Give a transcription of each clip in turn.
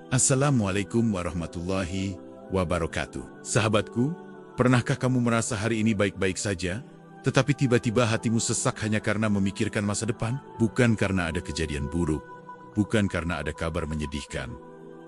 Assalamualaikum warahmatullahi wabarakatuh. Sahabatku, pernahkah kamu merasa hari ini baik-baik saja, tetapi tiba-tiba hatimu sesak hanya karena memikirkan masa depan? Bukan karena ada kejadian buruk, bukan karena ada kabar menyedihkan,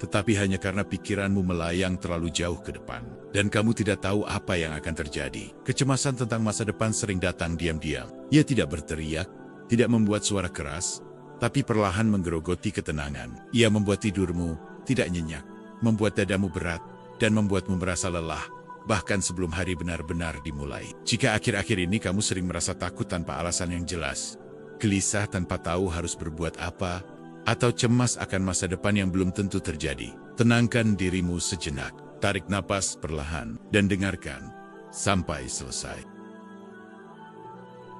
tetapi hanya karena pikiranmu melayang terlalu jauh ke depan, dan kamu tidak tahu apa yang akan terjadi. Kecemasan tentang masa depan sering datang diam-diam. Ia tidak berteriak, tidak membuat suara keras, tapi perlahan menggerogoti ketenangan. Ia membuat tidurmu tidak nyenyak, membuat dadamu berat, dan membuatmu merasa lelah, bahkan sebelum hari benar-benar dimulai. Jika akhir-akhir ini kamu sering merasa takut tanpa alasan yang jelas, gelisah tanpa tahu harus berbuat apa, atau cemas akan masa depan yang belum tentu terjadi, tenangkan dirimu sejenak, tarik napas perlahan, dan dengarkan sampai selesai.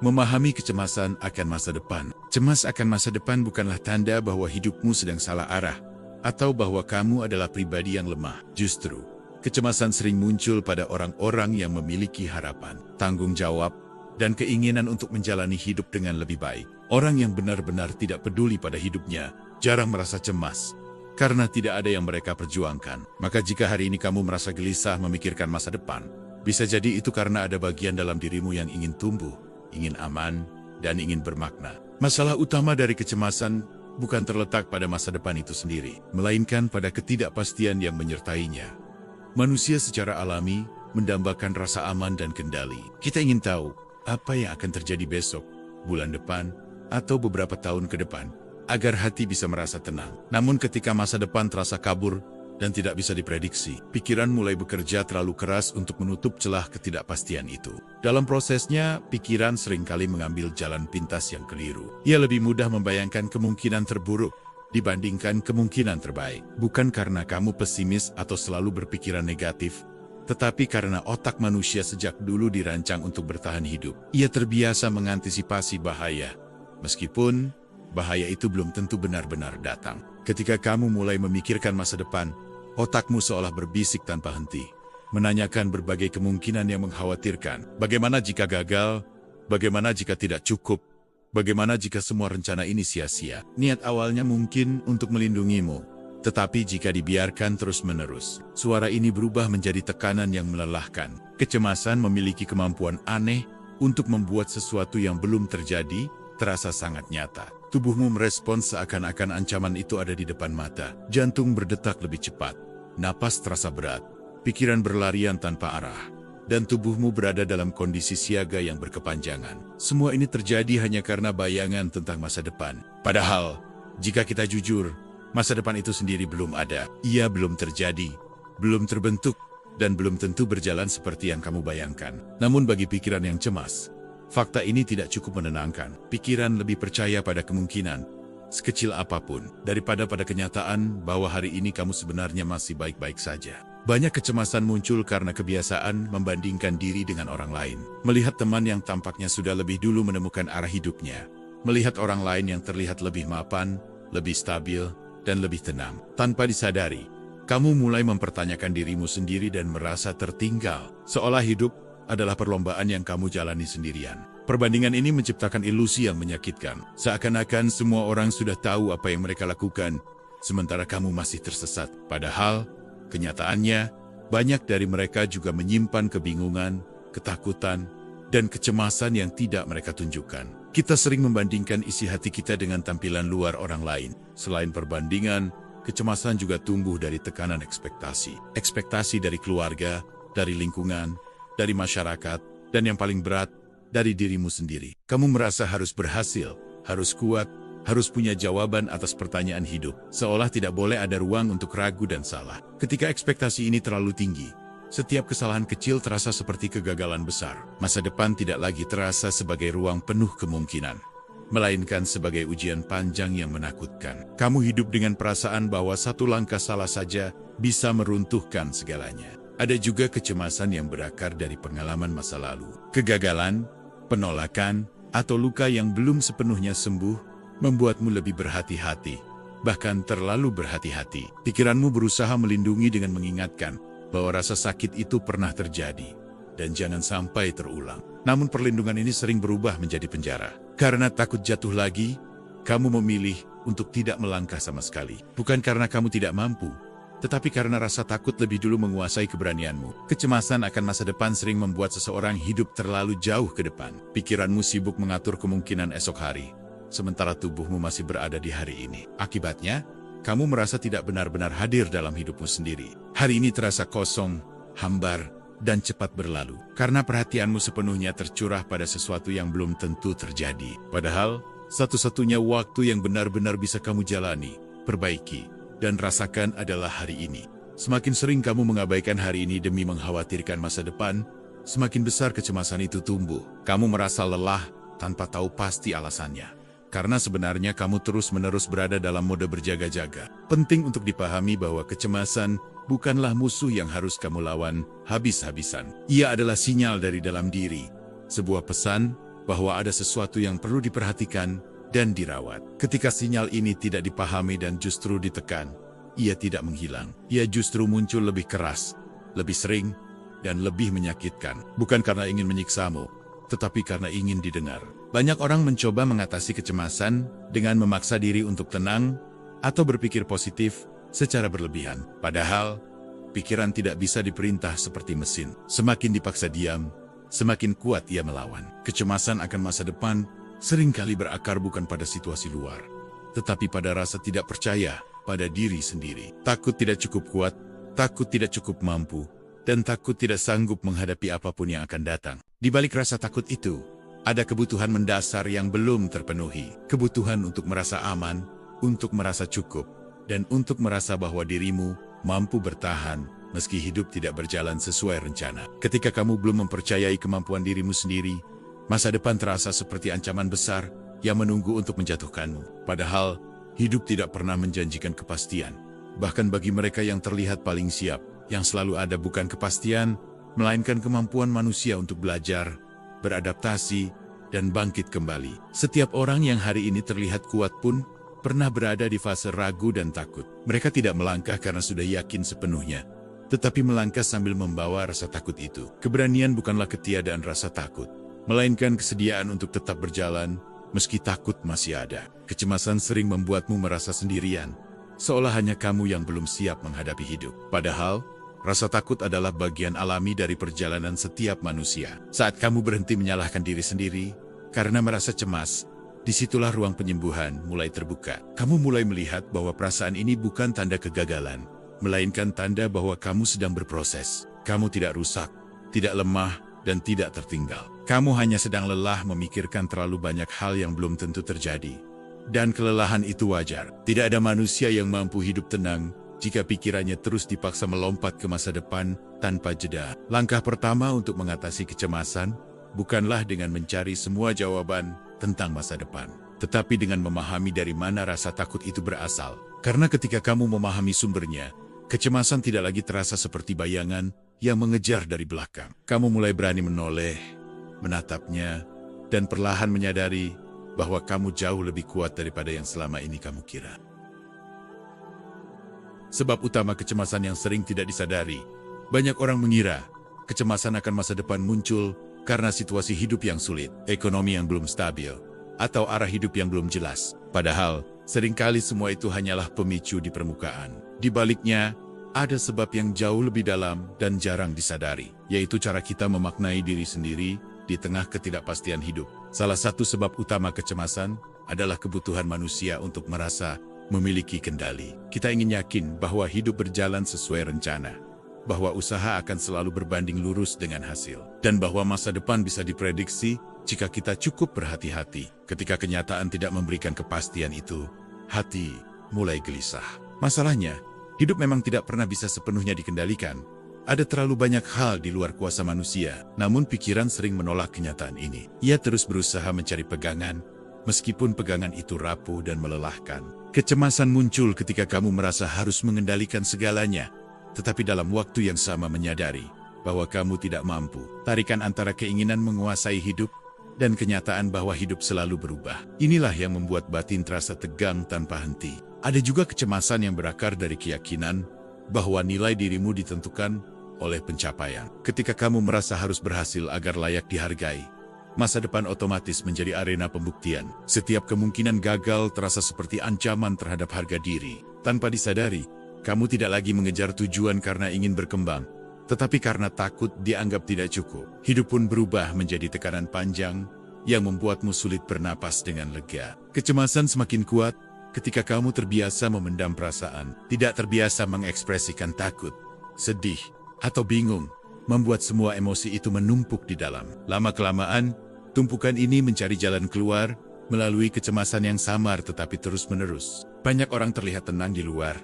Memahami kecemasan akan masa depan. Cemas akan masa depan bukanlah tanda bahwa hidupmu sedang salah arah, atau bahwa kamu adalah pribadi yang lemah. Justru, kecemasan sering muncul pada orang-orang yang memiliki harapan, tanggung jawab, dan keinginan untuk menjalani hidup dengan lebih baik. Orang yang benar-benar tidak peduli pada hidupnya, jarang merasa cemas, karena tidak ada yang mereka perjuangkan. Maka jika hari ini kamu merasa gelisah memikirkan masa depan, bisa jadi itu karena ada bagian dalam dirimu yang ingin tumbuh, ingin aman, dan ingin bermakna. Masalah utama dari kecemasan bukan terletak pada masa depan itu sendiri, melainkan pada ketidakpastian yang menyertainya. Manusia secara alami mendambakan rasa aman dan kendali. Kita ingin tahu apa yang akan terjadi besok, bulan depan, atau beberapa tahun ke depan, agar hati bisa merasa tenang. Namun ketika masa depan terasa kabur dan tidak bisa diprediksi, pikiran mulai bekerja terlalu keras untuk menutup celah ketidakpastian itu. Dalam prosesnya, pikiran seringkali mengambil jalan pintas yang keliru. Ia lebih mudah membayangkan kemungkinan terburuk dibandingkan kemungkinan terbaik. Bukan karena kamu pesimis atau selalu berpikiran negatif, tetapi karena otak manusia sejak dulu dirancang untuk bertahan hidup. Ia terbiasa mengantisipasi bahaya, meskipun bahaya itu belum tentu benar-benar datang. Ketika kamu mulai memikirkan masa depan, otakmu seolah berbisik tanpa henti, menanyakan berbagai kemungkinan yang mengkhawatirkan. Bagaimana jika gagal? Bagaimana jika tidak cukup? Bagaimana jika semua rencana ini sia-sia? Niat awalnya mungkin untuk melindungimu, tetapi jika dibiarkan terus-menerus, suara ini berubah menjadi tekanan yang melelahkan. Kecemasan memiliki kemampuan aneh untuk membuat sesuatu yang belum terjadi terasa sangat nyata. Tubuhmu merespons seakan-akan ancaman itu ada di depan mata. Jantung berdetak lebih cepat, napas terasa berat, pikiran berlarian tanpa arah, dan tubuhmu berada dalam kondisi siaga yang berkepanjangan. Semua ini terjadi hanya karena bayangan tentang masa depan. Padahal, jika kita jujur, masa depan itu sendiri belum ada. Ia belum terjadi, belum terbentuk, dan belum tentu berjalan seperti yang kamu bayangkan. Namun bagi pikiran yang cemas, fakta ini tidak cukup menenangkan. Pikiran lebih percaya pada kemungkinan, sekecil apapun, daripada pada kenyataan bahwa hari ini kamu sebenarnya masih baik-baik saja. Banyak kecemasan muncul karena kebiasaan membandingkan diri dengan orang lain. Melihat teman yang tampaknya sudah lebih dulu menemukan arah hidupnya. Melihat orang lain yang terlihat lebih mapan, lebih stabil, dan lebih tenang. Tanpa disadari, kamu mulai mempertanyakan dirimu sendiri dan merasa tertinggal. Seolah hidup adalah perlombaan yang kamu jalani sendirian. Perbandingan ini menciptakan ilusi yang menyakitkan. Seakan-akan semua orang sudah tahu apa yang mereka lakukan, sementara kamu masih tersesat. Padahal, kenyataannya, banyak dari mereka juga menyimpan kebingungan, ketakutan, dan kecemasan yang tidak mereka tunjukkan. Kita sering membandingkan isi hati kita dengan tampilan luar orang lain. Selain perbandingan, kecemasan juga tumbuh dari tekanan ekspektasi. Ekspektasi dari keluarga, dari lingkungan, dari masyarakat, dan yang paling berat, dari dirimu sendiri. Kamu merasa harus berhasil, harus kuat, harus punya jawaban atas pertanyaan hidup, seolah tidak boleh ada ruang untuk ragu dan salah. Ketika ekspektasi ini terlalu tinggi, setiap kesalahan kecil terasa seperti kegagalan besar. Masa depan tidak lagi terasa sebagai ruang penuh kemungkinan, melainkan sebagai ujian panjang yang menakutkan. Kamu hidup dengan perasaan bahwa satu langkah salah saja bisa meruntuhkan segalanya. Ada juga kecemasan yang berakar dari pengalaman masa lalu. Kegagalan, penolakan, atau luka yang belum sepenuhnya sembuh membuatmu lebih berhati-hati, bahkan terlalu berhati-hati. Pikiranmu berusaha melindungi dengan mengingatkan bahwa rasa sakit itu pernah terjadi dan jangan sampai terulang. Namun perlindungan ini sering berubah menjadi penjara. Karena takut jatuh lagi, kamu memilih untuk tidak melangkah sama sekali. Bukan karena kamu tidak mampu, tetapi karena rasa takut lebih dulu menguasai keberanianmu. Kecemasan akan masa depan sering membuat seseorang hidup terlalu jauh ke depan. Pikiranmu sibuk mengatur kemungkinan esok hari, sementara tubuhmu masih berada di hari ini. Akibatnya, kamu merasa tidak benar-benar hadir dalam hidupmu sendiri. Hari ini terasa kosong, hambar, dan cepat berlalu, karena perhatianmu sepenuhnya tercurah pada sesuatu yang belum tentu terjadi. Padahal, satu-satunya waktu yang benar-benar bisa kamu jalani, perbaiki, dan rasakan adalah hari ini. Semakin sering kamu mengabaikan hari ini demi mengkhawatirkan masa depan, semakin besar kecemasan itu tumbuh. Kamu merasa lelah tanpa tahu pasti alasannya. Karena sebenarnya kamu terus-menerus berada dalam mode berjaga-jaga. Penting untuk dipahami bahwa kecemasan bukanlah musuh yang harus kamu lawan habis-habisan. Ia adalah sinyal dari dalam diri, sebuah pesan bahwa ada sesuatu yang perlu diperhatikan dan dirawat. Ketika sinyal ini tidak dipahami dan justru ditekan, ia tidak menghilang. Ia justru muncul lebih keras, lebih sering, dan lebih menyakitkan. Bukan karena ingin menyiksamu, tetapi karena ingin didengar. Banyak orang mencoba mengatasi kecemasan dengan memaksa diri untuk tenang atau berpikir positif secara berlebihan. Padahal, pikiran tidak bisa diperintah seperti mesin. Semakin dipaksa diam, semakin kuat ia melawan. Kecemasan akan masa depan seringkali berakar bukan pada situasi luar, tetapi pada rasa tidak percaya pada diri sendiri. Takut tidak cukup kuat, takut tidak cukup mampu, dan takut tidak sanggup menghadapi apapun yang akan datang. Di balik rasa takut itu, ada kebutuhan mendasar yang belum terpenuhi. Kebutuhan untuk merasa aman, untuk merasa cukup, dan untuk merasa bahwa dirimu mampu bertahan meski hidup tidak berjalan sesuai rencana. Ketika kamu belum mempercayai kemampuan dirimu sendiri, masa depan terasa seperti ancaman besar yang menunggu untuk menjatuhkanmu. Padahal, hidup tidak pernah menjanjikan kepastian. Bahkan bagi mereka yang terlihat paling siap, yang selalu ada bukan kepastian, melainkan kemampuan manusia untuk belajar, beradaptasi, dan bangkit kembali. Setiap orang yang hari ini terlihat kuat pun pernah berada di fase ragu dan takut. Mereka tidak melangkah karena sudah yakin sepenuhnya, tetapi melangkah sambil membawa rasa takut itu. Keberanian bukanlah ketiadaan rasa takut, melainkan kesediaan untuk tetap berjalan meski takut masih ada. Kecemasan sering membuatmu merasa sendirian, seolah hanya kamu yang belum siap menghadapi hidup. Padahal, rasa takut adalah bagian alami dari perjalanan setiap manusia. Saat kamu berhenti menyalahkan diri sendiri karena merasa cemas, disitulah ruang penyembuhan mulai terbuka. Kamu mulai melihat bahwa perasaan ini bukan tanda kegagalan, melainkan tanda bahwa kamu sedang berproses. Kamu tidak rusak, tidak lemah, dan tidak tertinggal. Kamu hanya sedang lelah memikirkan terlalu banyak hal yang belum tentu terjadi. Dan kelelahan itu wajar. Tidak ada manusia yang mampu hidup tenang jika pikirannya terus dipaksa melompat ke masa depan tanpa jeda. Langkah pertama untuk mengatasi kecemasan bukanlah dengan mencari semua jawaban tentang masa depan, tetapi dengan memahami dari mana rasa takut itu berasal. Karena ketika kamu memahami sumbernya, kecemasan tidak lagi terasa seperti bayangan yang mengejar dari belakang. Kamu mulai berani menoleh, menatapnya, dan perlahan menyadari bahwa kamu jauh lebih kuat daripada yang selama ini kamu kira. Sebab utama kecemasan yang sering tidak disadari, banyak orang mengira kecemasan akan masa depan muncul karena situasi hidup yang sulit, ekonomi yang belum stabil, atau arah hidup yang belum jelas. Padahal, seringkali semua itu hanyalah pemicu di permukaan. Di baliknya, ada sebab yang jauh lebih dalam dan jarang disadari, yaitu cara kita memaknai diri sendiri di tengah ketidakpastian hidup. Salah satu sebab utama kecemasan adalah kebutuhan manusia untuk merasa memiliki kendali. Kita ingin yakin bahwa hidup berjalan sesuai rencana, bahwa usaha akan selalu berbanding lurus dengan hasil, dan bahwa masa depan bisa diprediksi jika kita cukup berhati-hati. Ketika kenyataan tidak memberikan kepastian itu, hati mulai gelisah. Masalahnya, hidup memang tidak pernah bisa sepenuhnya dikendalikan. Ada terlalu banyak hal di luar kuasa manusia, namun pikiran sering menolak kenyataan ini. Ia terus berusaha mencari pegangan, meskipun pegangan itu rapuh dan melelahkan. Kecemasan muncul ketika kamu merasa harus mengendalikan segalanya, tetapi dalam waktu yang sama menyadari bahwa kamu tidak mampu. Tarikan antara keinginan menguasai hidup dan kenyataan bahwa hidup selalu berubah. Inilah yang membuat batin terasa tegang tanpa henti. Ada juga kecemasan yang berakar dari keyakinan bahwa nilai dirimu ditentukan oleh pencapaian. Ketika kamu merasa harus berhasil agar layak dihargai, masa depan otomatis menjadi arena pembuktian. Setiap kemungkinan gagal terasa seperti ancaman terhadap harga diri. Tanpa disadari, Kamu tidak lagi mengejar tujuan karena ingin berkembang, tetapi karena takut dianggap tidak cukup. Hidup pun berubah menjadi tekanan panjang yang membuatmu sulit bernapas dengan lega. Kecemasan semakin kuat ketika kamu terbiasa memendam perasaan, tidak terbiasa mengekspresikan takut, sedih, atau bingung, membuat semua emosi itu menumpuk di dalam. Lama-kelamaan, tumpukan ini mencari jalan keluar melalui kecemasan yang samar tetapi terus-menerus. Banyak orang terlihat tenang di luar,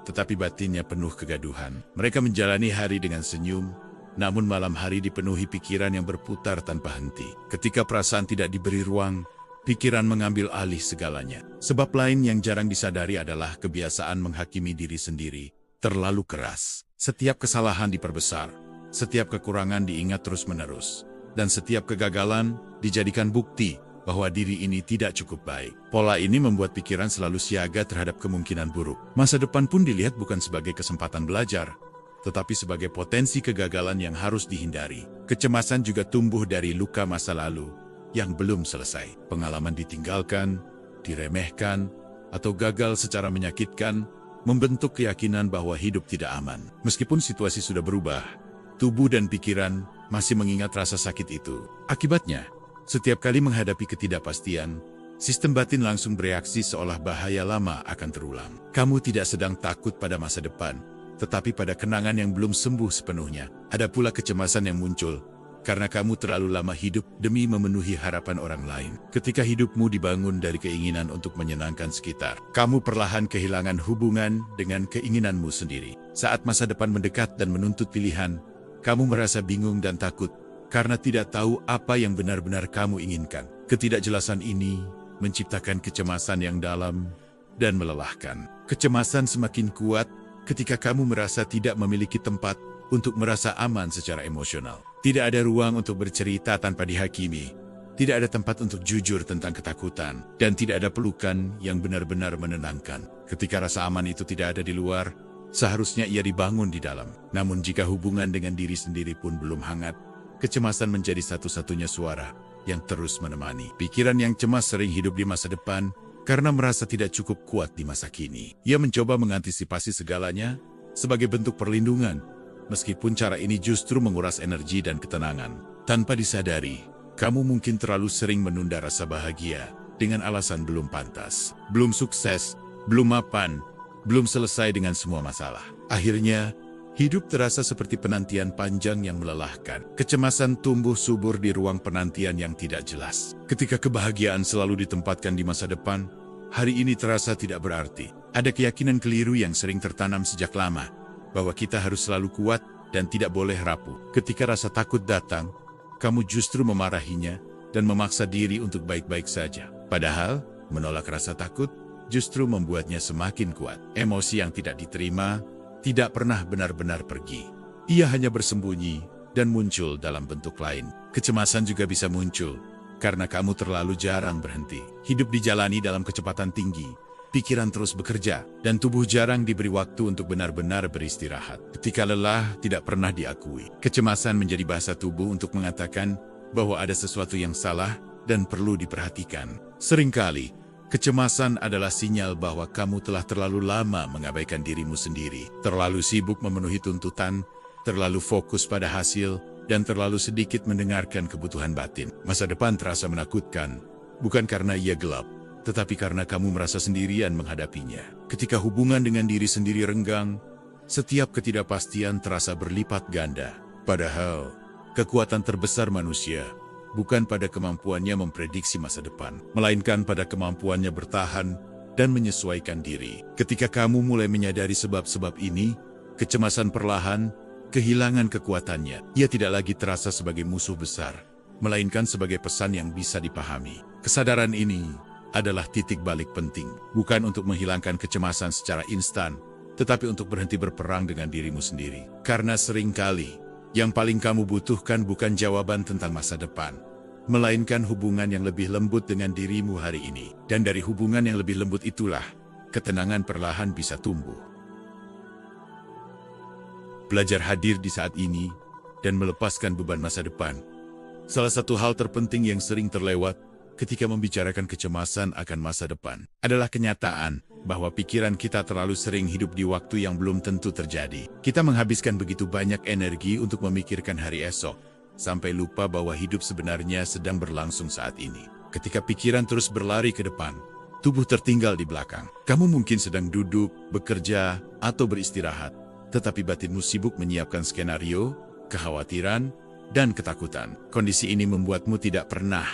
tetapi batinnya penuh kegaduhan. Mereka menjalani hari dengan senyum, namun malam hari dipenuhi pikiran yang berputar tanpa henti. Ketika perasaan tidak diberi ruang, pikiran mengambil alih segalanya. Sebab lain yang jarang disadari adalah kebiasaan menghakimi diri sendiri terlalu keras. Setiap kesalahan diperbesar, setiap kekurangan diingat terus-menerus, dan setiap kegagalan dijadikan bukti bahwa diri ini tidak cukup baik. Pola ini membuat pikiran selalu siaga terhadap kemungkinan buruk. Masa depan pun dilihat bukan sebagai kesempatan belajar, tetapi sebagai potensi kegagalan yang harus dihindari. Kecemasan juga tumbuh dari luka masa lalu yang belum selesai. Pengalaman ditinggalkan, diremehkan, atau gagal secara menyakitkan membentuk keyakinan bahwa hidup tidak aman. Meskipun situasi sudah berubah, tubuh dan pikiran masih mengingat rasa sakit itu. Akibatnya, setiap kali menghadapi ketidakpastian, sistem batin langsung bereaksi seolah bahaya lama akan terulang. Kamu tidak sedang takut pada masa depan, tetapi pada kenangan yang belum sembuh sepenuhnya. Ada pula kecemasan yang muncul karena kamu terlalu lama hidup demi memenuhi harapan orang lain. Ketika hidupmu dibangun dari keinginan untuk menyenangkan sekitar, kamu perlahan kehilangan hubungan dengan keinginanmu sendiri. Saat masa depan mendekat dan menuntut pilihan, kamu merasa bingung dan takut karena tidak tahu apa yang benar-benar kamu inginkan. Ketidakjelasan ini menciptakan kecemasan yang dalam dan melelahkan. Kecemasan semakin kuat ketika kamu merasa tidak memiliki tempat untuk merasa aman secara emosional. Tidak ada ruang untuk bercerita tanpa dihakimi. Tidak ada tempat untuk jujur tentang ketakutan. Dan tidak ada pelukan yang benar-benar menenangkan. Ketika rasa aman itu tidak ada di luar, seharusnya ia dibangun di dalam. Namun jika hubungan dengan diri sendiri pun belum hangat, kecemasan menjadi satu-satunya suara yang terus menemani. Pikiran yang cemas sering hidup di masa depan karena merasa tidak cukup kuat di masa kini. Ia mencoba mengantisipasi segalanya sebagai bentuk perlindungan, meskipun cara ini justru menguras energi dan ketenangan. Tanpa disadari, kamu mungkin terlalu sering menunda rasa bahagia dengan alasan belum pantas, belum sukses, belum mapan, belum selesai dengan semua masalah. Akhirnya, hidup terasa seperti penantian panjang yang melelahkan. Kecemasan tumbuh subur di ruang penantian yang tidak jelas. Ketika kebahagiaan selalu ditempatkan di masa depan, hari ini terasa tidak berarti. Ada keyakinan keliru yang sering tertanam sejak lama, bahwa kita harus selalu kuat dan tidak boleh rapuh. Ketika rasa takut datang, kamu justru memarahinya dan memaksa diri untuk baik-baik saja. Padahal, menolak rasa takut justru membuatnya semakin kuat. Emosi yang tidak diterima tidak pernah benar-benar pergi. Ia hanya bersembunyi dan muncul dalam bentuk lain. Kecemasan juga bisa muncul karena kamu terlalu jarang berhenti. Hidup dijalani dalam kecepatan tinggi, pikiran terus bekerja, dan tubuh jarang diberi waktu untuk benar-benar beristirahat. Ketika lelah tidak pernah diakui, kecemasan menjadi bahasa tubuh untuk mengatakan bahwa ada sesuatu yang salah dan perlu diperhatikan. Seringkali, kecemasan adalah sinyal bahwa kamu telah terlalu lama mengabaikan dirimu sendiri, terlalu sibuk memenuhi tuntutan, terlalu fokus pada hasil, dan terlalu sedikit mendengarkan kebutuhan batin. Masa depan terasa menakutkan, bukan karena ia gelap, tetapi karena kamu merasa sendirian menghadapinya. Ketika hubungan dengan diri sendiri renggang, setiap ketidakpastian terasa berlipat ganda. Padahal, kekuatan terbesar manusia bukan pada kemampuannya memprediksi masa depan, melainkan pada kemampuannya bertahan dan menyesuaikan diri. Ketika kamu mulai menyadari sebab-sebab ini, kecemasan perlahan kehilangan kekuatannya. Ia tidak lagi terasa sebagai musuh besar, melainkan sebagai pesan yang bisa dipahami. Kesadaran ini adalah titik balik penting, bukan untuk menghilangkan kecemasan secara instan, tetapi untuk berhenti berperang dengan dirimu sendiri. Karena seringkali, yang paling kamu butuhkan bukan jawaban tentang masa depan, melainkan hubungan yang lebih lembut dengan dirimu hari ini. Dan dari hubungan yang lebih lembut itulah, ketenangan perlahan bisa tumbuh. Belajar hadir di saat ini, dan melepaskan beban masa depan. Salah satu hal terpenting yang sering terlewat, ketika membicarakan kecemasan akan masa depan adalah kenyataan bahwa pikiran kita terlalu sering hidup di waktu yang belum tentu terjadi. Kita menghabiskan begitu banyak energi untuk memikirkan hari esok, sampai lupa bahwa hidup sebenarnya sedang berlangsung saat ini. Ketika pikiran terus berlari ke depan, tubuh tertinggal di belakang. Kamu mungkin sedang duduk, bekerja, atau beristirahat, tetapi batinmu sibuk menyiapkan skenario, kekhawatiran, dan ketakutan. Kondisi ini membuatmu tidak pernah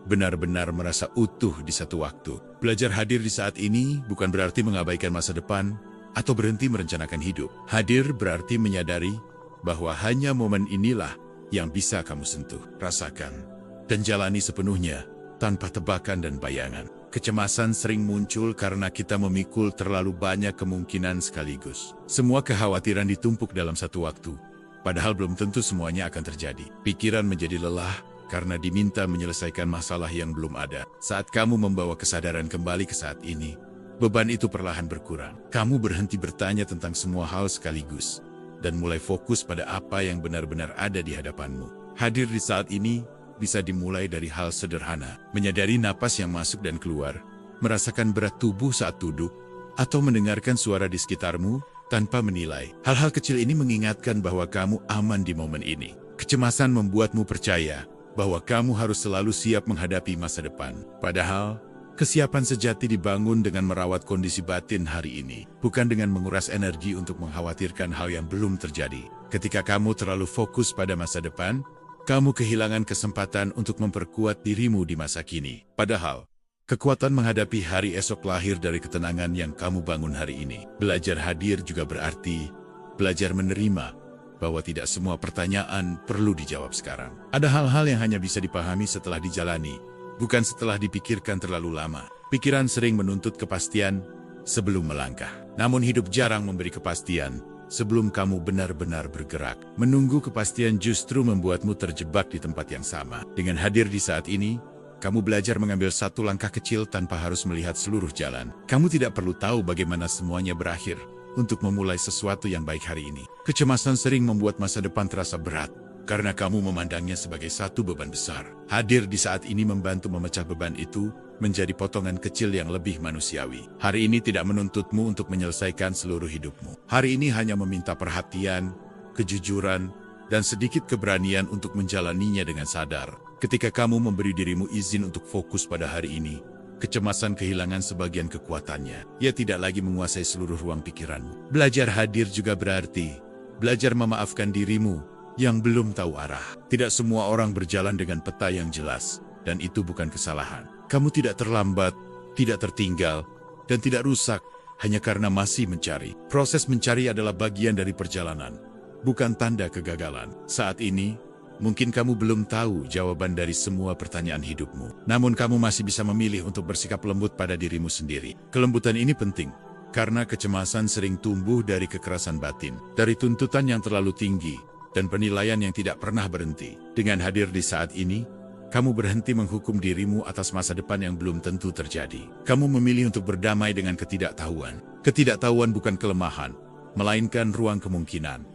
benar-benar merasa utuh di satu waktu. Belajar hadir di saat ini bukan berarti mengabaikan masa depan atau berhenti merencanakan hidup. Hadir berarti menyadari bahwa hanya momen inilah yang bisa kamu sentuh, rasakan, dan jalani sepenuhnya tanpa tebakan dan bayangan. Kecemasan sering muncul karena kita memikul terlalu banyak kemungkinan sekaligus. Semua kekhawatiran ditumpuk dalam satu waktu, padahal belum tentu semuanya akan terjadi. Pikiran menjadi lelah karena diminta menyelesaikan masalah yang belum ada. Saat kamu membawa kesadaran kembali ke saat ini, beban itu perlahan berkurang. Kamu berhenti bertanya tentang semua hal sekaligus, dan mulai fokus pada apa yang benar-benar ada di hadapanmu. Hadir di saat ini bisa dimulai dari hal sederhana, menyadari napas yang masuk dan keluar, merasakan berat tubuh saat duduk, atau mendengarkan suara di sekitarmu tanpa menilai. Hal-hal kecil ini mengingatkan bahwa kamu aman di momen ini. Kecemasan membuatmu percaya bahwa kamu harus selalu siap menghadapi masa depan. Padahal, kesiapan sejati dibangun dengan merawat kondisi batin hari ini, bukan dengan menguras energi untuk mengkhawatirkan hal yang belum terjadi. Ketika kamu terlalu fokus pada masa depan, kamu kehilangan kesempatan untuk memperkuat dirimu di masa kini. Padahal, kekuatan menghadapi hari esok lahir dari ketenangan yang kamu bangun hari ini. Belajar hadir juga berarti belajar menerima bahwa tidak semua pertanyaan perlu dijawab sekarang. Ada hal-hal yang hanya bisa dipahami setelah dijalani, bukan setelah dipikirkan terlalu lama. Pikiran sering menuntut kepastian sebelum melangkah. Namun hidup jarang memberi kepastian sebelum kamu benar-benar bergerak. Menunggu kepastian justru membuatmu terjebak di tempat yang sama. Dengan hadir di saat ini, kamu belajar mengambil satu langkah kecil tanpa harus melihat seluruh jalan. Kamu tidak perlu tahu bagaimana semuanya berakhir untuk memulai sesuatu yang baik hari ini. Kecemasan sering membuat masa depan terasa berat, karena kamu memandangnya sebagai satu beban besar. Hadir di saat ini membantu memecah beban itu menjadi potongan kecil yang lebih manusiawi. Hari ini tidak menuntutmu untuk menyelesaikan seluruh hidupmu. Hari ini hanya meminta perhatian, kejujuran, dan sedikit keberanian untuk menjalaninya dengan sadar. Ketika kamu memberi dirimu izin untuk fokus pada hari ini, kecemasan kehilangan sebagian kekuatannya. Ia tidak lagi menguasai seluruh ruang pikiranmu. Belajar hadir juga berarti belajar memaafkan dirimu yang belum tahu arah. Tidak semua orang berjalan dengan peta yang jelas, dan itu bukan kesalahan. Kamu tidak terlambat, tidak tertinggal, dan tidak rusak hanya karena masih mencari. Proses mencari adalah bagian dari perjalanan, bukan tanda kegagalan. Saat ini, mungkin kamu belum tahu jawaban dari semua pertanyaan hidupmu. Namun kamu masih bisa memilih untuk bersikap lembut pada dirimu sendiri. Kelembutan ini penting, karena kecemasan sering tumbuh dari kekerasan batin, dari tuntutan yang terlalu tinggi, dan penilaian yang tidak pernah berhenti. Dengan hadir di saat ini, kamu berhenti menghukum dirimu atas masa depan yang belum tentu terjadi. Kamu memilih untuk berdamai dengan ketidaktahuan. Ketidaktahuan bukan kelemahan, melainkan ruang kemungkinan.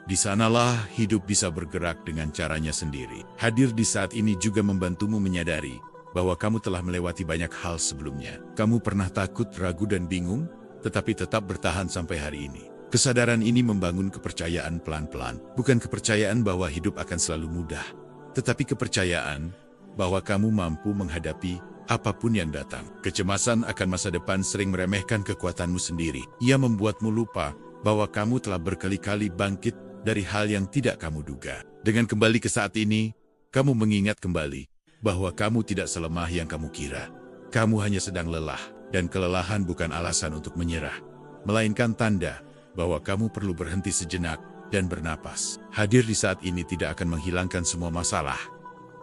Di sanalah hidup bisa bergerak dengan caranya sendiri. Hadir di saat ini juga membantumu menyadari bahwa kamu telah melewati banyak hal sebelumnya. Kamu pernah takut, ragu, dan bingung, tetapi tetap bertahan sampai hari ini. Kesadaran ini membangun kepercayaan pelan-pelan. Bukan kepercayaan bahwa hidup akan selalu mudah, tetapi kepercayaan bahwa kamu mampu menghadapi apapun yang datang. Kecemasan akan masa depan sering meremehkan kekuatanmu sendiri. Ia membuatmu lupa bahwa kamu telah berkali-kali bangkit dari hal yang tidak kamu duga. Dengan kembali ke saat ini, kamu mengingat kembali bahwa kamu tidak selemah yang kamu kira. Kamu hanya sedang lelah, dan kelelahan bukan alasan untuk menyerah, melainkan tanda bahwa kamu perlu berhenti sejenak dan bernapas. Hadir di saat ini tidak akan menghilangkan semua masalah,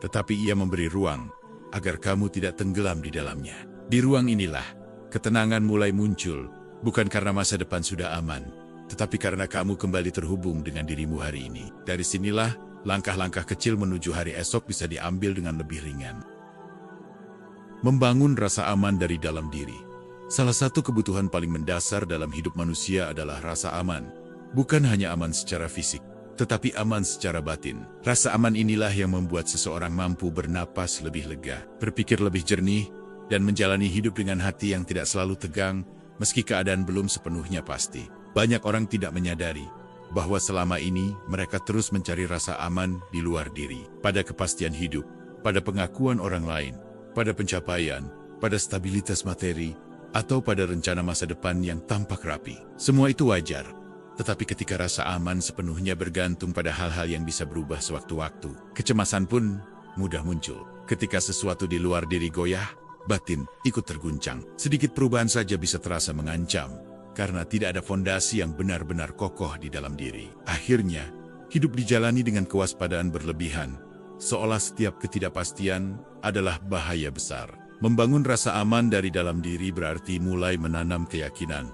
tetapi ia memberi ruang agar kamu tidak tenggelam di dalamnya. Di ruang inilah, ketenangan mulai muncul, bukan karena masa depan sudah aman, tetapi karena kamu kembali terhubung dengan dirimu hari ini. Dari sinilah, langkah-langkah kecil menuju hari esok bisa diambil dengan lebih ringan. Membangun rasa aman dari dalam diri. Salah satu kebutuhan paling mendasar dalam hidup manusia adalah rasa aman. Bukan hanya aman secara fisik, tetapi aman secara batin. Rasa aman inilah yang membuat seseorang mampu bernapas lebih lega, berpikir lebih jernih, dan menjalani hidup dengan hati yang tidak selalu tegang, meski keadaan belum sepenuhnya pasti. Banyak orang tidak menyadari bahwa selama ini mereka terus mencari rasa aman di luar diri, pada kepastian hidup, pada pengakuan orang lain, pada pencapaian, pada stabilitas materi, atau pada rencana masa depan yang tampak rapi. Semua itu wajar, tetapi ketika rasa aman sepenuhnya bergantung pada hal-hal yang bisa berubah sewaktu-waktu, kecemasan pun mudah muncul. Ketika sesuatu di luar diri goyah, batin ikut terguncang. Sedikit perubahan saja bisa terasa mengancam, karena tidak ada fondasi yang benar-benar kokoh di dalam diri. Akhirnya, hidup dijalani dengan kewaspadaan berlebihan, seolah setiap ketidakpastian adalah bahaya besar. Membangun rasa aman dari dalam diri berarti mulai menanam keyakinan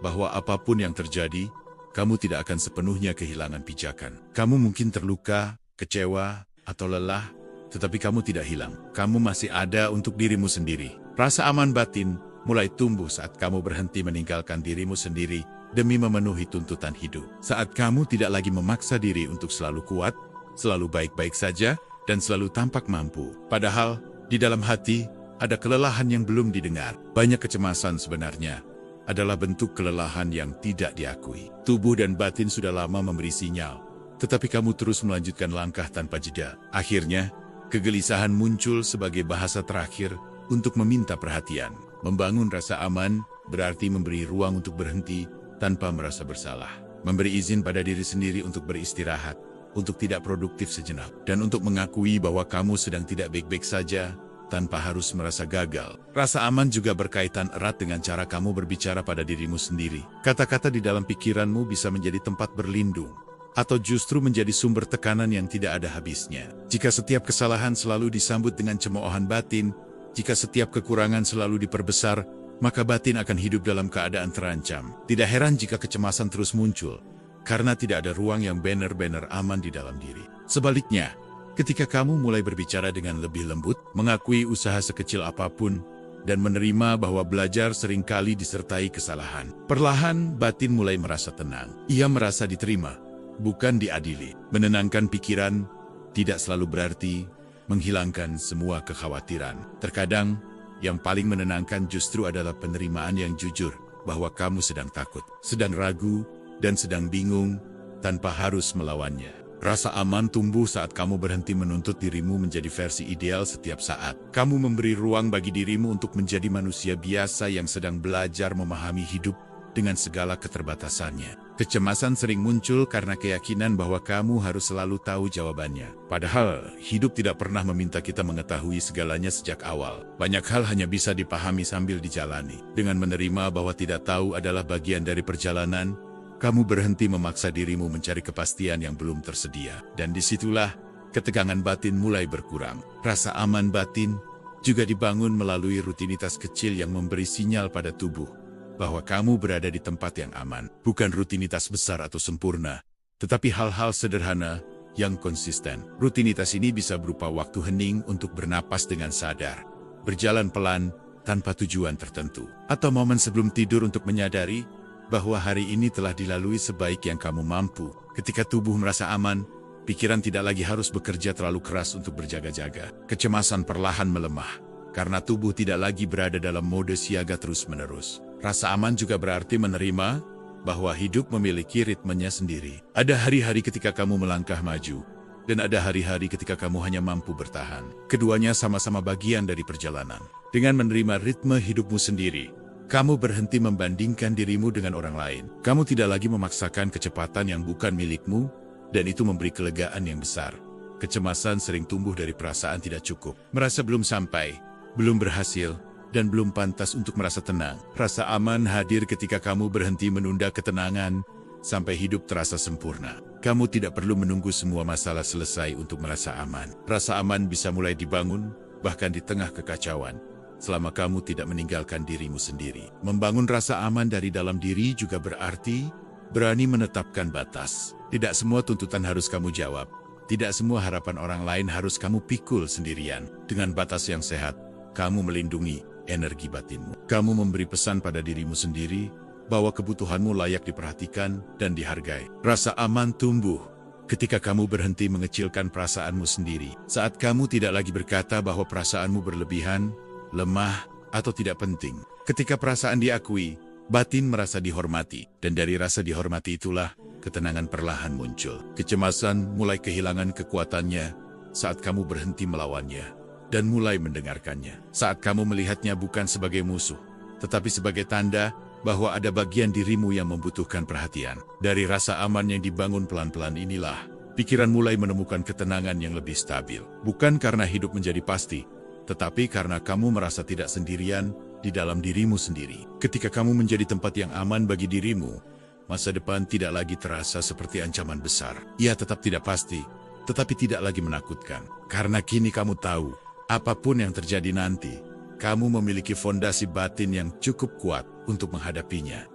bahwa apapun yang terjadi, kamu tidak akan sepenuhnya kehilangan pijakan. Kamu mungkin terluka, kecewa, atau lelah, tetapi kamu tidak hilang. Kamu masih ada untuk dirimu sendiri. Rasa aman batin mulai tumbuh saat kamu berhenti meninggalkan dirimu sendiri demi memenuhi tuntutan hidup. Saat kamu tidak lagi memaksa diri untuk selalu kuat, selalu baik-baik saja, dan selalu tampak mampu. Padahal, di dalam hati, ada kelelahan yang belum didengar. Banyak kecemasan sebenarnya adalah bentuk kelelahan yang tidak diakui. Tubuh dan batin sudah lama memberi sinyal, tetapi kamu terus melanjutkan langkah tanpa jeda. Akhirnya, kegelisahan muncul sebagai bahasa terakhir untuk meminta perhatian. Membangun rasa aman berarti memberi ruang untuk berhenti tanpa merasa bersalah. Memberi izin pada diri sendiri untuk beristirahat, untuk tidak produktif sejenak, dan untuk mengakui bahwa kamu sedang tidak baik-baik saja tanpa harus merasa gagal. Rasa aman juga berkaitan erat dengan cara kamu berbicara pada dirimu sendiri. Kata-kata di dalam pikiranmu bisa menjadi tempat berlindung, atau justru menjadi sumber tekanan yang tidak ada habisnya. Jika setiap kesalahan selalu disambut dengan cemoohan batin, jika setiap kekurangan selalu diperbesar, maka batin akan hidup dalam keadaan terancam. Tidak heran jika kecemasan terus muncul, karena tidak ada ruang yang benar-benar aman di dalam diri. Sebaliknya, ketika kamu mulai berbicara dengan lebih lembut, mengakui usaha sekecil apapun, dan menerima bahwa belajar seringkali disertai kesalahan, perlahan batin mulai merasa tenang. Ia merasa diterima, bukan diadili. Menenangkan pikiran tidak selalu berarti menghilangkan semua kekhawatiran. Terkadang, yang paling menenangkan justru adalah penerimaan yang jujur bahwa kamu sedang takut, sedang ragu, dan sedang bingung tanpa harus melawannya. Rasa aman tumbuh saat kamu berhenti menuntut dirimu menjadi versi ideal setiap saat. Kamu memberi ruang bagi dirimu untuk menjadi manusia biasa yang sedang belajar memahami hidup dengan segala keterbatasannya. Kecemasan sering muncul karena keyakinan bahwa kamu harus selalu tahu jawabannya. Padahal, hidup tidak pernah meminta kita mengetahui segalanya sejak awal. Banyak hal hanya bisa dipahami sambil dijalani. Dengan menerima bahwa tidak tahu adalah bagian dari perjalanan, kamu berhenti memaksa dirimu mencari kepastian yang belum tersedia. Dan disitulah ketegangan batin mulai berkurang. Rasa aman batin juga dibangun melalui rutinitas kecil yang memberi sinyal pada tubuh bahwa kamu berada di tempat yang aman. Bukan rutinitas besar atau sempurna, tetapi hal-hal sederhana yang konsisten. Rutinitas ini bisa berupa waktu hening untuk bernapas dengan sadar, berjalan pelan tanpa tujuan tertentu, atau momen sebelum tidur untuk menyadari bahwa hari ini telah dilalui sebaik yang kamu mampu. Ketika tubuh merasa aman, pikiran tidak lagi harus bekerja terlalu keras untuk berjaga-jaga. Kecemasan perlahan melemah, karena tubuh tidak lagi berada dalam mode siaga terus-menerus. Rasa aman juga berarti menerima bahwa hidup memiliki ritmenya sendiri. Ada hari-hari ketika kamu melangkah maju, dan ada hari-hari ketika kamu hanya mampu bertahan. Keduanya sama-sama bagian dari perjalanan. Dengan menerima ritme hidupmu sendiri, kamu berhenti membandingkan dirimu dengan orang lain. Kamu tidak lagi memaksakan kecepatan yang bukan milikmu, dan itu memberi kelegaan yang besar. Kecemasan sering tumbuh dari perasaan tidak cukup, merasa belum sampai, belum berhasil, dan belum pantas untuk merasa tenang. Rasa aman hadir ketika kamu berhenti menunda ketenangan sampai hidup terasa sempurna. Kamu tidak perlu menunggu semua masalah selesai untuk merasa aman. Rasa aman bisa mulai dibangun, bahkan di tengah kekacauan, selama kamu tidak meninggalkan dirimu sendiri. Membangun rasa aman dari dalam diri juga berarti berani menetapkan batas. Tidak semua tuntutan harus kamu jawab. Tidak semua harapan orang lain harus kamu pikul sendirian. Dengan batas yang sehat, kamu melindungi energi batinmu. Kamu memberi pesan pada dirimu sendiri bahwa kebutuhanmu layak diperhatikan dan dihargai. Rasa aman tumbuh Ketika kamu berhenti mengecilkan perasaanmu sendiri, saat kamu tidak lagi berkata bahwa perasaanmu berlebihan, lemah, atau tidak penting. Ketika perasaan diakui, batin merasa dihormati, dan dari rasa dihormati itulah ketenangan perlahan muncul. Kecemasan mulai kehilangan kekuatannya saat kamu berhenti melawannya dan mulai mendengarkannya. Saat kamu melihatnya bukan sebagai musuh, tetapi sebagai tanda bahwa ada bagian dirimu yang membutuhkan perhatian. Dari rasa aman yang dibangun pelan-pelan inilah, pikiran mulai menemukan ketenangan yang lebih stabil. Bukan karena hidup menjadi pasti, tetapi karena kamu merasa tidak sendirian di dalam dirimu sendiri. Ketika kamu menjadi tempat yang aman bagi dirimu, masa depan tidak lagi terasa seperti ancaman besar. Ia tetap tidak pasti, tetapi tidak lagi menakutkan. Karena kini kamu tahu, apapun yang terjadi nanti, kamu memiliki fondasi batin yang cukup kuat untuk menghadapinya.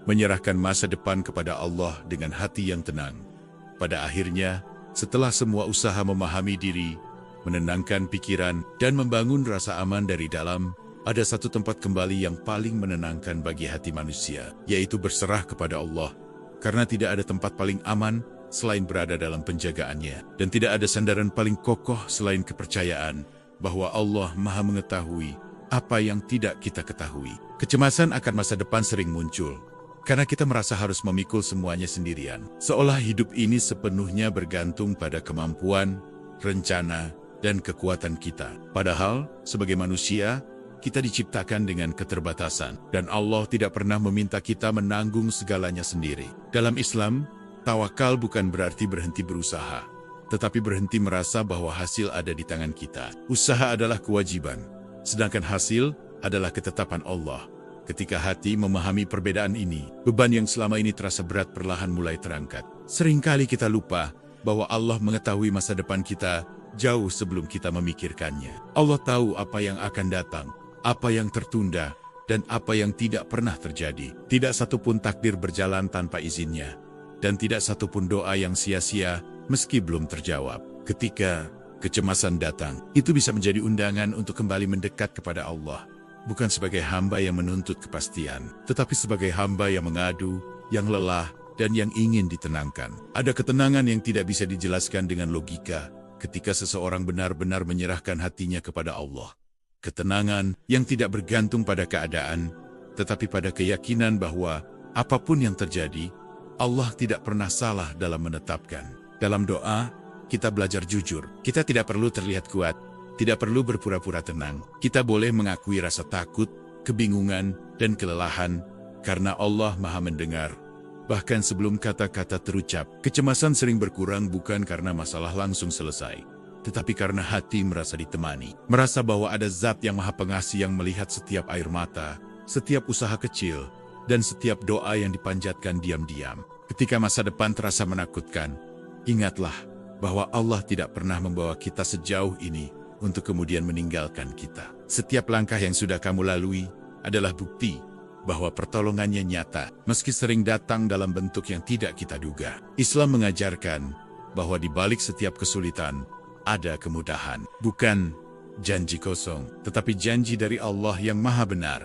Menyerahkan masa depan kepada Allah dengan hati yang tenang. Pada akhirnya, setelah semua usaha memahami diri, menenangkan pikiran, dan membangun rasa aman dari dalam, ada satu tempat kembali yang paling menenangkan bagi hati manusia, yaitu berserah kepada Allah. Karena tidak ada tempat paling aman selain berada dalam penjagaannya, dan tidak ada sandaran paling kokoh selain kepercayaan bahwa Allah Maha mengetahui apa yang tidak kita ketahui. Kecemasan akan masa depan sering muncul, karena kita merasa harus memikul semuanya sendirian, seolah hidup ini sepenuhnya bergantung pada kemampuan, rencana, dan kekuatan kita. Padahal, sebagai manusia, kita diciptakan dengan keterbatasan, dan Allah tidak pernah meminta kita menanggung segalanya sendiri. Dalam Islam, tawakal bukan berarti berhenti berusaha, tetapi berhenti merasa bahwa hasil ada di tangan kita. Usaha adalah kewajiban, sedangkan hasil adalah ketetapan Allah. Ketika hati memahami perbedaan ini, beban yang selama ini terasa berat perlahan mulai terangkat. Seringkali kita lupa bahwa Allah mengetahui masa depan kita jauh sebelum kita memikirkannya. Allah tahu apa yang akan datang, apa yang tertunda, dan apa yang tidak pernah terjadi. Tidak satupun takdir berjalan tanpa izinnya, dan tidak satupun doa yang sia-sia meski belum terjawab. Ketika kecemasan datang, itu bisa menjadi undangan untuk kembali mendekat kepada Allah. Bukan sebagai hamba yang menuntut kepastian, tetapi sebagai hamba yang mengadu, yang lelah, dan yang ingin ditenangkan. Ada ketenangan yang tidak bisa dijelaskan dengan logika ketika seseorang benar-benar menyerahkan hatinya kepada Allah. Ketenangan yang tidak bergantung pada keadaan, tetapi pada keyakinan bahwa apapun yang terjadi, Allah tidak pernah salah dalam menetapkan. Dalam doa, kita belajar jujur. Kita tidak perlu terlihat kuat, tidak perlu berpura-pura tenang. Kita boleh mengakui rasa takut, kebingungan, dan kelelahan, karena Allah Maha mendengar. Bahkan sebelum kata-kata terucap, kecemasan sering berkurang bukan karena masalah langsung selesai, tetapi karena hati merasa ditemani. Merasa bahwa ada zat yang Maha Pengasih yang melihat setiap air mata, setiap usaha kecil, dan setiap doa yang dipanjatkan diam-diam. Ketika masa depan terasa menakutkan, ingatlah bahwa Allah tidak pernah membawa kita sejauh ini untuk kemudian meninggalkan kita. Setiap langkah yang sudah kamu lalui adalah bukti bahwa pertolongannya nyata, meski sering datang dalam bentuk yang tidak kita duga. Islam mengajarkan bahwa di balik setiap kesulitan ada kemudahan. Bukan janji kosong, tetapi janji dari Allah yang Maha Benar.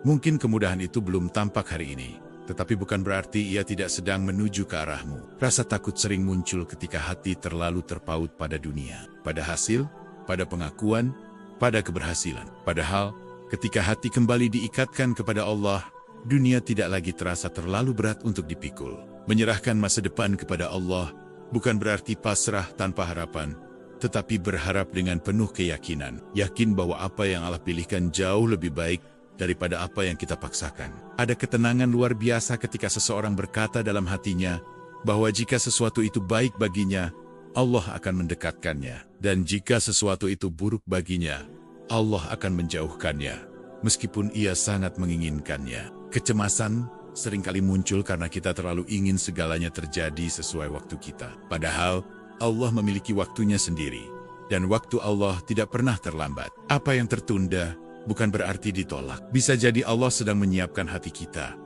Mungkin kemudahan itu belum tampak hari ini, tetapi bukan berarti ia tidak sedang menuju ke arahmu. Rasa takut sering muncul ketika hati terlalu terpaut pada dunia, pada hasil, pada pengakuan, pada keberhasilan. Padahal, ketika hati kembali diikatkan kepada Allah, dunia tidak lagi terasa terlalu berat untuk dipikul. Menyerahkan masa depan kepada Allah bukan berarti pasrah tanpa harapan, tetapi berharap dengan penuh keyakinan. Yakin bahwa apa yang Allah pilihkan jauh lebih baik daripada apa yang kita paksakan. Ada ketenangan luar biasa ketika seseorang berkata dalam hatinya bahwa jika sesuatu itu baik baginya, Allah akan mendekatkannya. Dan jika sesuatu itu buruk baginya, Allah akan menjauhkannya, meskipun ia sangat menginginkannya. Kecemasan seringkali muncul karena kita terlalu ingin segalanya terjadi sesuai waktu kita. Padahal, Allah memiliki waktunya sendiri, dan waktu Allah tidak pernah terlambat. Apa yang tertunda bukan berarti ditolak. Bisa jadi Allah sedang menyiapkan hati kita,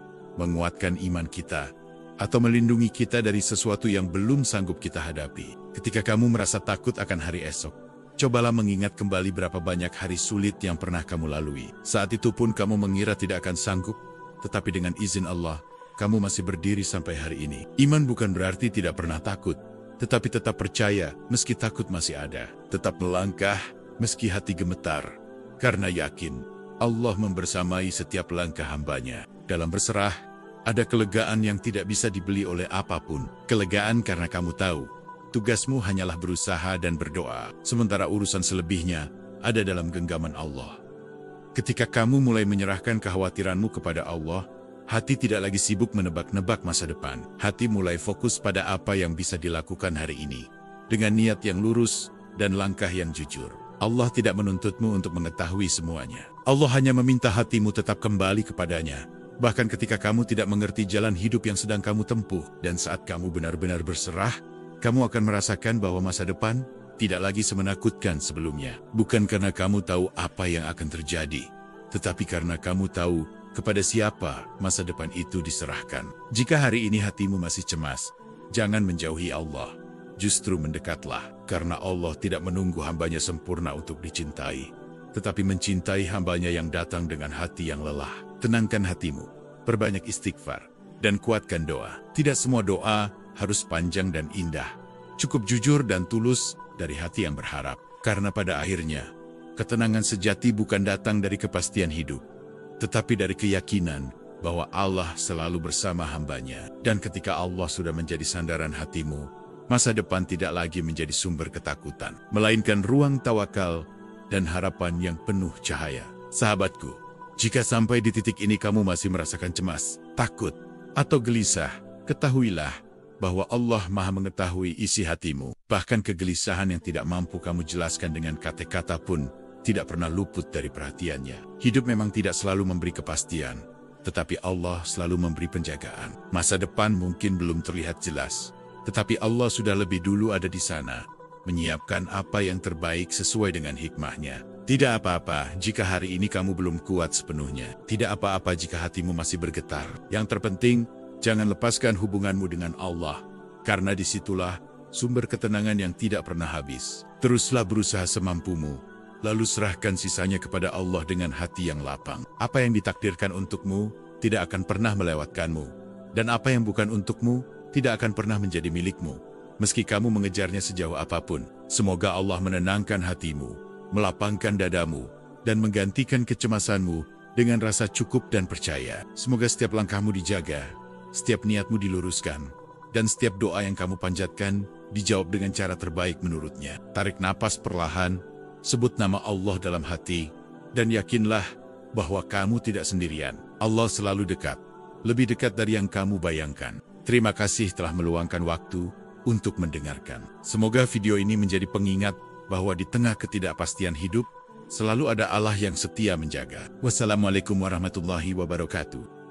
menguatkan iman kita, atau melindungi kita dari sesuatu yang belum sanggup kita hadapi. Ketika kamu merasa takut akan hari esok, cobalah mengingat kembali berapa banyak hari sulit yang pernah kamu lalui. Saat itu pun kamu mengira tidak akan sanggup, tetapi dengan izin Allah, kamu masih berdiri sampai hari ini. Iman bukan berarti tidak pernah takut, tetapi tetap percaya meski takut masih ada. Tetap melangkah meski hati gemetar, karena yakin Allah membersamai setiap langkah hambanya. Dalam berserah, ada kelegaan yang tidak bisa dibeli oleh apapun. Kelegaan karena kamu tahu, tugasmu hanyalah berusaha dan berdoa, sementara urusan selebihnya ada dalam genggaman Allah. Ketika kamu mulai menyerahkan kekhawatiranmu kepada Allah, hati tidak lagi sibuk menebak-nebak masa depan. Hati mulai fokus pada apa yang bisa dilakukan hari ini, dengan niat yang lurus dan langkah yang jujur. Allah tidak menuntutmu untuk mengetahui semuanya. Allah hanya meminta hatimu tetap kembali kepadanya, bahkan ketika kamu tidak mengerti jalan hidup yang sedang kamu tempuh. Dan saat kamu benar-benar berserah, kamu akan merasakan bahwa masa depan tidak lagi semenakutkan sebelumnya. Bukan karena kamu tahu apa yang akan terjadi, tetapi karena kamu tahu kepada siapa masa depan itu diserahkan. Jika hari ini hatimu masih cemas, jangan menjauhi Allah. Justru mendekatlah, karena Allah tidak menunggu hambanya sempurna untuk dicintai, tetapi mencintai hambanya yang datang dengan hati yang lelah. Tenangkan hatimu, perbanyak istighfar, dan kuatkan doa. Tidak semua doa harus panjang dan indah. Cukup jujur dan tulus dari hati yang berharap. Karena pada akhirnya, ketenangan sejati bukan datang dari kepastian hidup, tetapi dari keyakinan bahwa Allah selalu bersama hambanya. Dan ketika Allah sudah menjadi sandaran hatimu, masa depan tidak lagi menjadi sumber ketakutan, melainkan ruang tawakal dan harapan yang penuh cahaya. Sahabatku, jika sampai di titik ini kamu masih merasakan cemas, takut, atau gelisah, ketahuilah bahwa Allah Maha mengetahui isi hatimu. Bahkan kegelisahan yang tidak mampu kamu jelaskan dengan kata-kata pun tidak pernah luput dari perhatiannya. Hidup memang tidak selalu memberi kepastian, tetapi Allah selalu memberi penjagaan. Masa depan mungkin belum terlihat jelas, tetapi Allah sudah lebih dulu ada di sana, menyiapkan apa yang terbaik sesuai dengan hikmahnya. Tidak apa-apa jika hari ini kamu belum kuat sepenuhnya. Tidak apa-apa jika hatimu masih bergetar. Yang terpenting, jangan lepaskan hubunganmu dengan Allah, karena disitulah sumber ketenangan yang tidak pernah habis. Teruslah berusaha semampumu, lalu serahkan sisanya kepada Allah dengan hati yang lapang. Apa yang ditakdirkan untukmu tidak akan pernah melewatkanmu, dan apa yang bukan untukmu tidak akan pernah menjadi milikmu, meski kamu mengejarnya sejauh apapun. Semoga Allah menenangkan hatimu, melapangkan dadamu, dan menggantikan kecemasanmu dengan rasa cukup dan percaya. Semoga setiap langkahmu dijaga, setiap niatmu diluruskan, dan setiap doa yang kamu panjatkan dijawab dengan cara terbaik menurutnya. Tarik napas perlahan, sebut nama Allah dalam hati, dan yakinlah bahwa kamu tidak sendirian. Allah selalu dekat, lebih dekat dari yang kamu bayangkan. Terima kasih telah meluangkan waktu untuk mendengarkan. Semoga video ini menjadi pengingat bahwa di tengah ketidakpastian hidup, selalu ada Allah yang setia menjaga. Wassalamualaikum warahmatullahi wabarakatuh.